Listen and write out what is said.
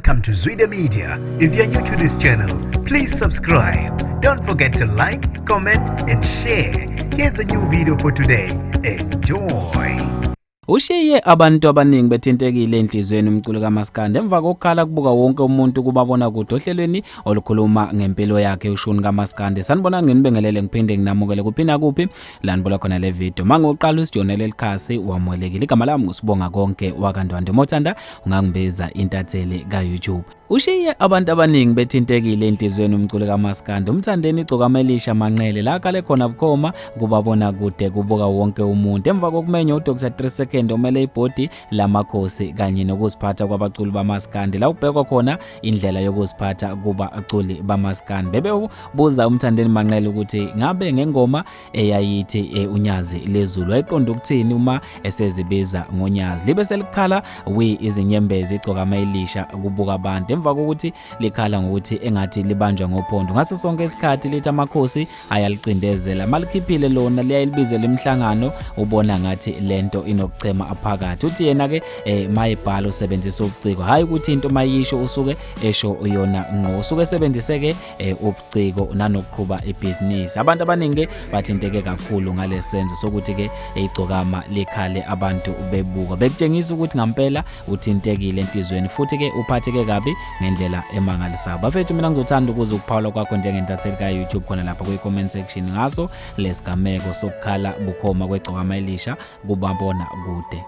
Welcome to Zwida Media. If you're new to this channel, please subscribe. Don't forget to like, comment, and share. Here's a new video for today. Enjoy. Ushiye abantu abaningi bethintekile enhlizweni umculo kaMaskandi emva kokukhala kubuka wonke umuntu kubabona kude ohlelweni olukhuluma ngempilo yakhe Ushuni Ka Maskand. Sanibona nginibingelele ngiphinde nginamukele kuphina kuphi la nibola khona le video. Mangoqala usijonele likhasi wamwelekile igama lami ngusibonga konke wakandwande mothanda ungangibiza intatheli ka YouTube. Ushiye abantu abaningi bethintekile enhlizweni umculo kaMaskandi UMthandeni Manqele la kale khona bukhoma kubabona kude kubuka wonke umuntu emva kokumenya uDr 3 second omele ibhodi laMakhosi kanye nokuziphatha kwabaculi baMaskandi la ubhekwa khona indlela yokuziphatha kuba aculi baMaskandi. Bebebuza uMthandeni Manqele ukuthi ngabe ngengoma eyayithi unyazi lezulu wayiqonda ukuthini uma esezibiza ngonyazi libe selikhala izinyembezi elisha kubuka abantu emva kokuthi likhala ngokuthi engathi libanjwa ngophondo ngaso sonke isikhathi lithi amakhosi ayalicindezela malikhiphile lona liyayibizela imhlangano ubona ngathi lento inokuchema aphakathi uthi yena ke mayibhala usebenzisa ubuciko hayi ukuthi into mayisho usuke esho yona ngqo usuke esebenziseke ubuciko nanokuqhuba ibusiness. Abantu abaningi bathinteke kakhulu ngalesenzo sokuthi ke igcokama likhale abantu bebuka bekutshengisa ukuthi ngampela uthintekile enhlizweni futhi ke uphatheke kabi ngendlela emangalisayo. Bafethu mina ngizothanda ukuze ukuphawula kwakho njengentatheli ka YouTube khona lapha kwi comment section ngaso lesigameko sokukhala bukhoma kwegcokama elisha kubabona kude.